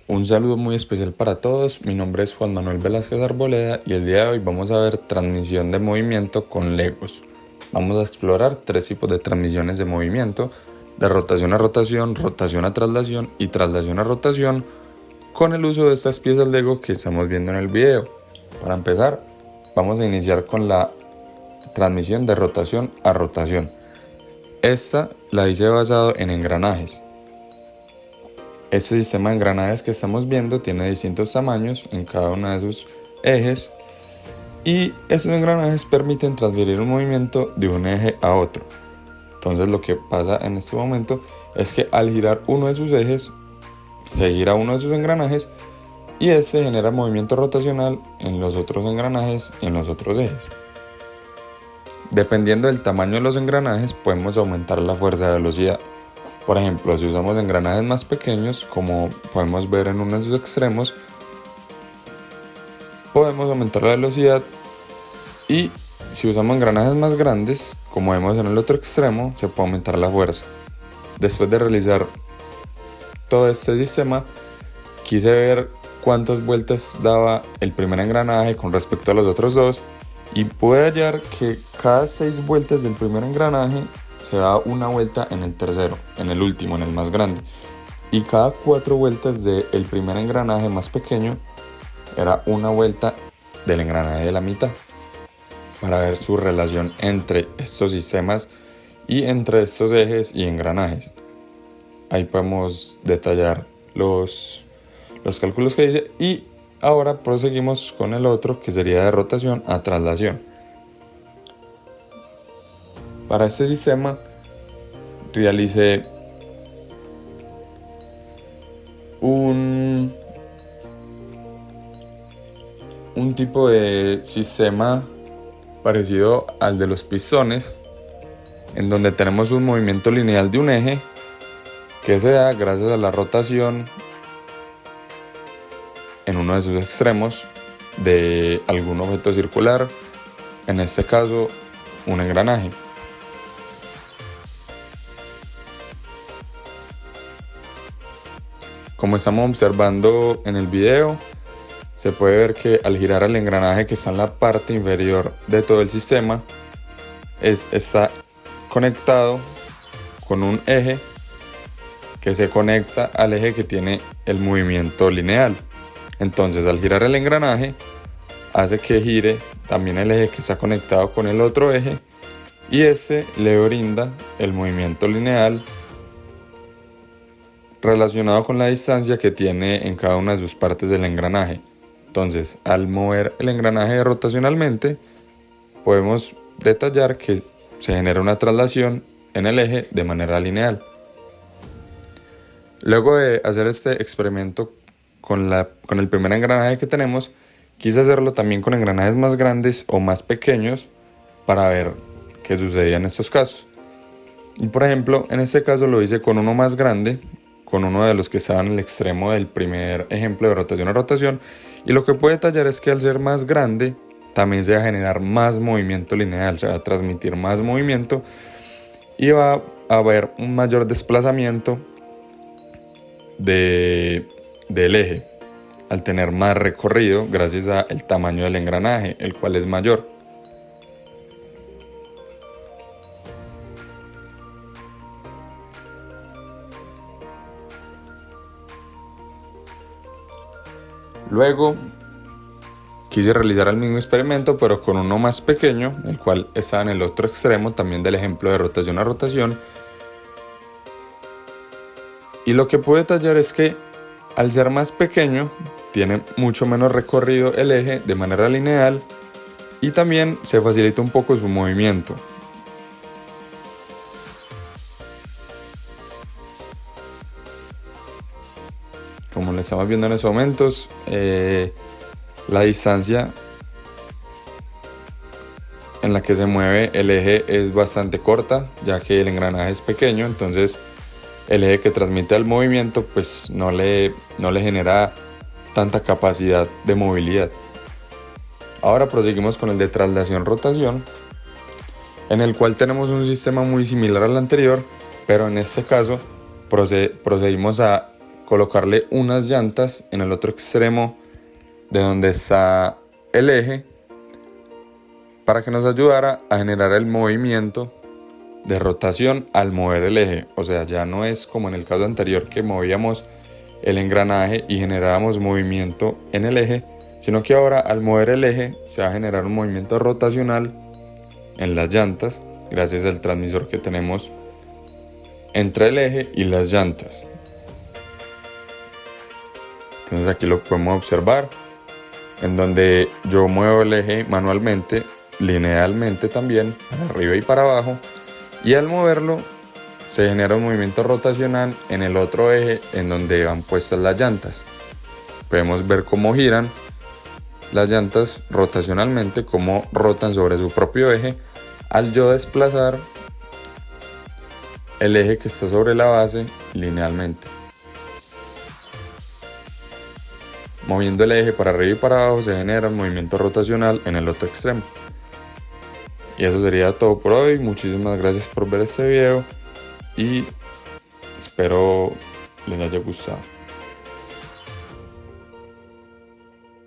Un saludo muy especial para todos, mi nombre es Juan Manuel Velázquez Arboleda y el día de hoy vamos a ver transmisión de movimiento con Legos. Vamos a explorar tres tipos de transmisiones de movimiento, de rotación a rotación, rotación a traslación y traslación a rotación, con el uso de estas piezas Lego que estamos viendo en el video. Para empezar, vamos a iniciar con la transmisión de rotación a rotación. Esta la hice basado en engranajes. Este sistema de engranajes que estamos viendo tiene distintos tamaños en cada uno de sus ejes y estos engranajes permiten transferir un movimiento de un eje a otro. Entonces lo que pasa en este momento es que al girar uno de sus ejes, se gira uno de sus engranajes y este genera movimiento rotacional en los otros engranajes y en los otros ejes. Dependiendo del tamaño de los engranajes podemos aumentar la fuerza de velocidad. Por ejemplo, si usamos engranajes más pequeños, como podemos ver en uno de sus extremos, podemos aumentar la velocidad, y si usamos engranajes más grandes, como vemos en el otro extremo, se puede aumentar la fuerza. Después de realizar todo este sistema, quise ver cuántas vueltas daba el primer engranaje con respecto a los otros dos, y pude hallar que cada 6 vueltas del primer engranaje se da una vuelta en el tercero, en el último, en el más grande. Y cada 4 vueltas del primer engranaje más pequeño era una vuelta del engranaje de la mitad. Para ver su relación entre estos sistemas y entre estos ejes y engranajes. Ahí podemos detallar los cálculos que hice, y ahora proseguimos con el otro, que sería de rotación a traslación. Para este sistema realicé un tipo de sistema parecido al de los pistones, en donde tenemos un movimiento lineal de un eje que se da gracias a la rotación en uno de sus extremos de algún objeto circular, en este caso un engranaje. Como estamos observando en el video, se puede ver que al girar el engranaje que está en la parte inferior de todo el sistema, está conectado con un eje que se conecta al eje que tiene el movimiento lineal. Entonces, al girar el engranaje, hace que gire también el eje que está conectado con el otro eje, y este le brinda el movimiento lineal relacionado con la distancia que tiene en cada una de sus partes del engranaje. Entonces, al mover el engranaje rotacionalmente, podemos detallar que se genera una traslación en el eje de manera lineal. Luego de hacer este experimento con el primer engranaje que tenemos, quise hacerlo también con engranajes más grandes o más pequeños para ver qué sucedía en estos casos. Y por ejemplo, en este caso lo hice con uno más grande, con uno de los que estaban en el extremo del primer ejemplo de rotación a rotación, y lo que puedo detallar es que al ser más grande también se va a generar más movimiento lineal, se va a transmitir más movimiento y va a haber un mayor desplazamiento del eje al tener más recorrido gracias al tamaño del engranaje, el cual es mayor. Luego quise realizar el mismo experimento, pero con uno más pequeño, el cual está en el otro extremo también del ejemplo de rotación a rotación. Y lo que puedo detallar es que al ser más pequeño, tiene mucho menos recorrido el eje de manera lineal, y también se facilita un poco su movimiento. Como lo estamos viendo en estos momentos, la distancia en la que se mueve el eje es bastante corta, ya que el engranaje es pequeño. Entonces el eje que transmite el movimiento pues no le genera tanta capacidad de movilidad. Ahora proseguimos con el de traslación-rotación, en el cual tenemos un sistema muy similar al anterior, pero en este caso procedimos a colocarle unas llantas en el otro extremo de donde está el eje para que nos ayudara a generar el movimiento de rotación al mover el eje. O sea, ya no es como en el caso anterior que movíamos el engranaje y generábamos movimiento en el eje, sino que ahora al mover el eje se va a generar un movimiento rotacional en las llantas gracias al transmisor que tenemos entre el eje y las llantas. Entonces aquí lo podemos observar, en donde yo muevo el eje manualmente, linealmente también, para arriba y para abajo, y al moverlo se genera un movimiento rotacional en el otro eje en donde van puestas las llantas. Podemos ver cómo giran las llantas rotacionalmente, cómo rotan sobre su propio eje al yo desplazar el eje que está sobre la base linealmente. Moviendo el eje para arriba y para abajo se genera un movimiento rotacional en el otro extremo. Y eso sería todo por hoy. Muchísimas gracias por ver este video y espero les haya gustado.